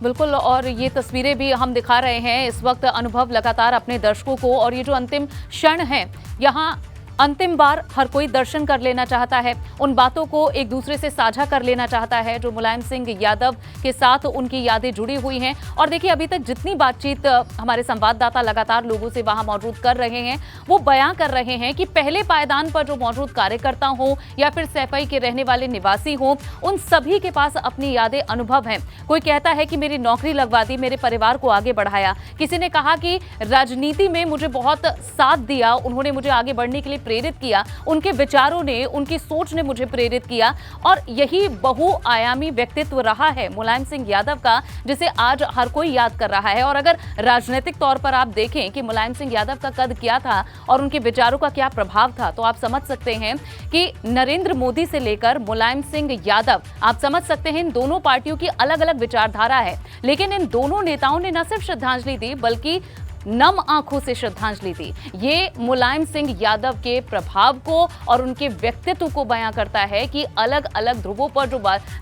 बिल्कुल, और ये तस्वीरें भी हम दिखा रहे हैं इस वक्त। अनुभव लगातार अपने दर्शकों को, और ये जो अंतिम क्षण है, यहाँ अंतिम बार हर कोई दर्शन कर लेना चाहता है, उन बातों को एक दूसरे से साझा कर लेना चाहता है जो मुलायम सिंह यादव के साथ उनकी यादें जुड़ी हुई हैं। और देखिए, अभी तक जितनी बातचीत हमारे संवाददाता लगातार लोगों से वहां मौजूद कर रहे हैं, वो बयां कर रहे हैं कि पहले पायदान पर जो मौजूद कार्यकर्ता हों या फिर सैफई के रहने वाले निवासी हों, उन सभी के पास अपनी यादें, अनुभव हैं। कोई कहता है कि मेरी नौकरी लगवा दी, मेरे परिवार को आगे बढ़ाया। किसी ने कहा कि राजनीति में मुझे बहुत साथ दिया, उन्होंने मुझे आगे बढ़ने के लिए प्रेरित किया, उनके विचारों ने, उनकी सोच ने मुझे प्रेरित किया। और यही बहुआयामी व्यक्तित्व रहा है मुलायम सिंह यादव का, जिसे आज हर कोई याद कर रहा है। और अगर राजनीतिक तौर पर आप देखें कि मुलायम सिंह यादव का कद क्या था और उनके विचारों का क्या प्रभाव था, तो आप समझ सकते हैं कि नरेंद्र मोदी से लेकर मुलायम सिंह यादव, आप समझ सकते हैं इन दोनों पार्टियों की अलग अलग विचारधारा है, लेकिन इन दोनों नेताओं ने न सिर्फ श्रद्धांजलि दी बल्कि नम आंखों से श्रद्धांजलि दी। ये मुलायम सिंह यादव के प्रभाव को और उनके व्यक्तित्व को बयां करता है कि अलग अलग ध्रुवों पर जो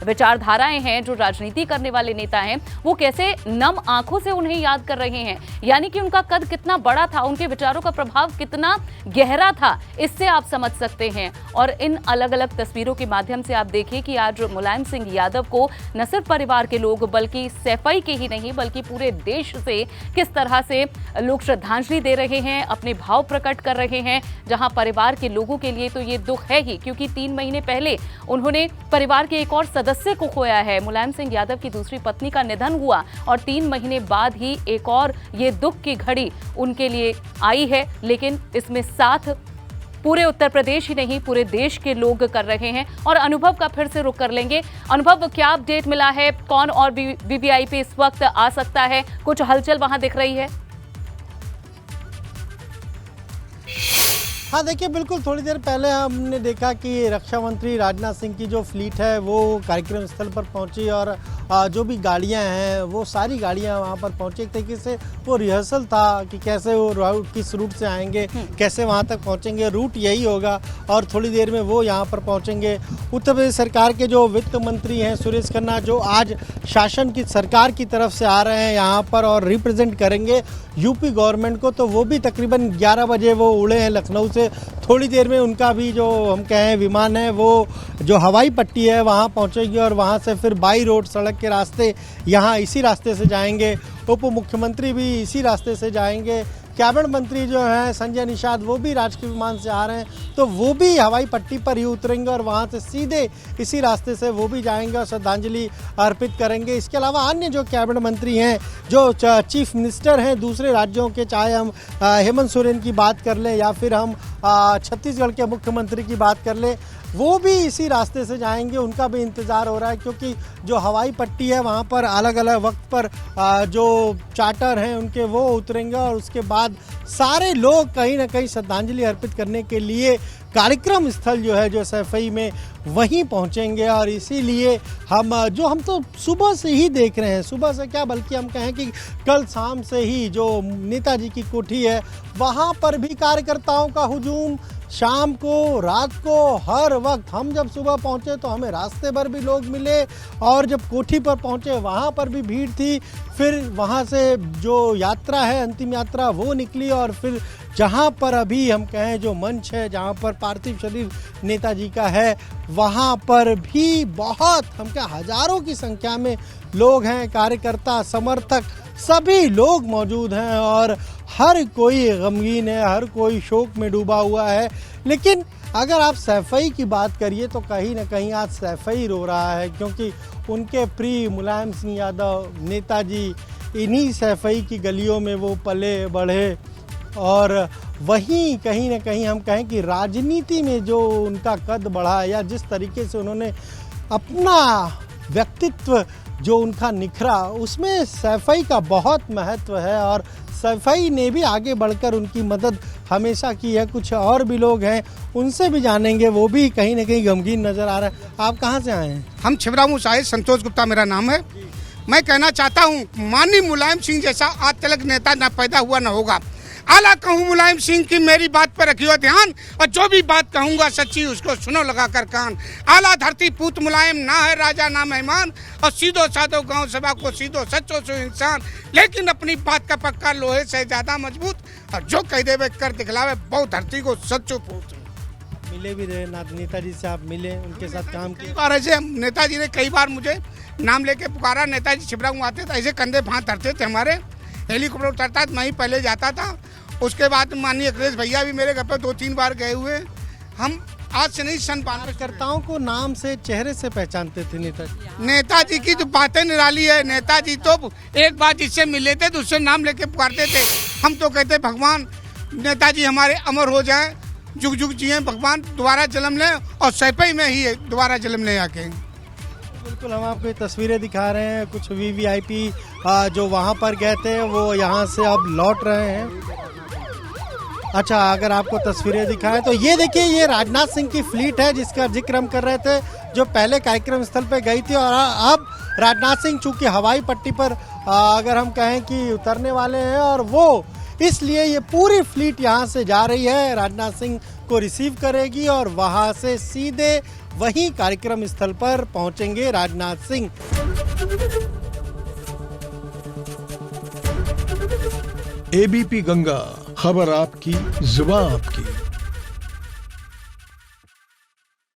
विचारधाराएं हैं, जो राजनीति करने वाले नेता हैं, वो कैसे नम आंखों से उन्हें याद कर रहे हैं। यानी कि उनका कद कितना बड़ा था, उनके विचारों का प्रभाव कितना गहरा था, इससे आप समझ सकते हैं। और इन अलग अलग तस्वीरों के माध्यम से आप देखिए कि आज मुलायम सिंह यादव को न सिर्फ परिवार के लोग बल्कि सैफई के ही नहीं बल्कि पूरे देश से किस तरह से लोग श्रद्धांजलि दे रहे हैं, अपने भाव प्रकट कर रहे हैं। जहां परिवार के लोगों के लिए तो ये दुख है ही, क्योंकि 3 महीने पहले उन्होंने परिवार के एक और सदस्य को खोया है। मुलायम सिंह यादव की दूसरी पत्नी का निधन हुआ और 3 महीने बाद ही एक और ये दुख की घड़ी उनके लिए आई है। लेकिन इसमें साथ पूरे उत्तर प्रदेश ही नहीं, पूरे देश के लोग कर रहे हैं। और अनुभव का फिर से रुख कर लेंगे। अनुभव, क्या अपडेट मिला है? कौन और वीवीआईपी इस वक्त आ सकता है? कुछ हलचल वहां दिख रही है? हाँ देखिए, बिल्कुल थोड़ी देर पहले हमने देखा कि रक्षा मंत्री राजनाथ सिंह की जो फ्लीट है वो कार्यक्रम स्थल पर पहुंची और जो भी गाड़ियां हैं वो सारी गाड़ियां वहां पर पहुंची। एक तरीके से वो रिहर्सल था कि कैसे वो रूट, किस रूट से आएंगे, कैसे वहां तक पहुंचेंगे, रूट यही होगा और थोड़ी देर में वो यहां पर पहुंचेंगे। उत्तर प्रदेश सरकार के जो वित्त मंत्री हैं सुरेश खन्ना, जो आज शासन की सरकार की तरफ से आ रहे हैं यहाँ पर और रिप्रेजेंट करेंगे यूपी गवर्नमेंट को, तो वो भी तकरीबन 11 बजे वो उड़े हैं लखनऊ से। थोड़ी देर में उनका भी जो हम कहें विमान है वो जो हवाई पट्टी है वहाँ पहुँचेगी और वहाँ से फिर बाई रोड सड़क के रास्ते यहाँ इसी रास्ते से जाएंगे। उप मुख्यमंत्री भी इसी रास्ते से जाएंगे। कैबिनेट मंत्री जो हैं संजय निषाद, वो भी राजकीय विमान से आ रहे हैं, तो वो भी हवाई पट्टी पर ही उतरेंगे और वहाँ से सीधे इसी रास्ते से वो भी जाएंगे और श्रद्धांजलि अर्पित करेंगे। इसके अलावा अन्य जो कैबिनेट मंत्री हैं, जो चीफ मिनिस्टर हैं दूसरे राज्यों के, चाहे हम हेमंत सोरेन की बात कर लें या फिर हम छत्तीसगढ़ के मुख्यमंत्री की बात कर लें, वो भी इसी रास्ते से जाएंगे। उनका भी इंतज़ार हो रहा है क्योंकि जो हवाई पट्टी है वहाँ पर अलग अलग वक्त पर जो चार्टर हैं उनके वो उतरेंगे और उसके बाद सारे लोग कहीं ना कहीं श्रद्धांजलि अर्पित करने के लिए कार्यक्रम स्थल जो है जो सैफई में वहीं पहुंचेंगे। और इसीलिए हम तो सुबह से ही देख रहे हैं, सुबह से क्या बल्कि हम कहें कि कल शाम से ही जो नेताजी की कोठी है वहाँ पर भी कार्यकर्ताओं का हुजूम, शाम को, रात को, हर वक्त। हम जब सुबह पहुंचे तो हमें रास्ते भर भी लोग मिले और जब कोठी पर पहुंचे वहां पर भी भीड़ थी। फिर वहां से जो यात्रा है, अंतिम यात्रा, वो निकली और फिर जहां पर अभी हम कहें जो मंच है, जहां पर पार्थिव शरीर नेताजी का है, वहां पर भी बहुत, हम क्या, हजारों की संख्या में लोग हैं, कार्यकर्ता, समर्थक, सभी लोग मौजूद हैं और हर कोई गमगीन है, हर कोई शोक में डूबा हुआ है। लेकिन अगर आप सैफई की बात करिए तो कहीं ना कहीं आज सैफई रो रहा है क्योंकि उनके प्रिय मुलायम सिंह यादव, नेताजी, इन्हीं सैफई की गलियों में वो पले बढ़े और वहीं कहीं ना कहीं हम कहें कि राजनीति में जो उनका कद बढ़ा या जिस तरीके से उन्होंने अपना व्यक्तित्व जो उनका निखरा, उसमें सैफई का बहुत महत्व है और सैफई ने भी आगे बढ़कर उनकी मदद हमेशा की है। कुछ और भी लोग हैं, उनसे भी जानेंगे, वो भी कहीं ना कहीं गमगीन नजर आ रहा है। आप कहाँ से आए हैं? हम छिबरामऊ शाहिद, संतोष गुप्ता मेरा नाम है। मैं कहना चाहता हूँ, माननीय मुलायम सिंह जैसा आज तक नेता न पैदा हुआ न होगा। आला कहूँ मुलायम सिंह की मेरी बात पर रखियो ध्यान, और जो भी बात कहूँगा सच्ची उसको सुनो लगा कर कान। आला धरती पूत मुलायम, ना है राजा ना मेहमान, और सीधो साधो गांव सभा को सीधो सच्चो सो इंसान, लेकिन अपनी बात का पक्का लोहे से ज्यादा मजबूत, और जो कह देवे कर दिखलावे बहुत धरती को सच्चो पूत। मिले भी रहे नेताजी से, आप मिले, उनके साथ काम कई किया? बार ऐसे नेताजी ने कई बार मुझे नाम लेके पुकारा। नेताजी शिवरा में आते थे, ऐसे कंधे भांत धरते थे हमारे, हेलीकॉप्टर उतरता मैं ही पहले जाता था। उसके बाद माननीय अखिलेश भैया भी मेरे घर पर 2-3 बार गए हुए। हम आज से नहीं सन 92 कार्यकर्ताओं को नाम से, चेहरे से पहचानते थे नेताजी। नेताजी की तो बातें निराली है। नेताजी तो एक बार जिससे मिले थे तो उससे नाम लेके पुकारते थे। हम तो कहते भगवान नेताजी हमारे अमर हो जाए, जुग जुग जिए भगवान, दोबारा जन्म लें, और सैपई में ही दोबारा जन्म ले आके। बिल्कुल, हम आपको ये तस्वीरें दिखा रहे हैं। कुछ वीवीआईपी जो वहाँ पर गए थे वो यहाँ से अब लौट रहे हैं। अच्छा, अगर आपको तस्वीरें दिखाएं तो ये देखिए, ये राजनाथ सिंह की फ्लीट है जिसका जिक्र हम कर रहे थे, जो पहले कार्यक्रम स्थल पे गई थी। और अब राजनाथ सिंह चूंकि हवाई पट्टी पर अगर हम कहें कि उतरने वाले हैं, और वो इसलिए ये पूरी फ्लीट यहाँ से जा रही है, राजनाथ सिंह को रिसीव करेगी और वहाँ से सीधे वहीं कार्यक्रम स्थल पर पहुंचेंगे राजनाथ सिंह। एबीपी गंगा, खबर आपकी, जुबान आपकी।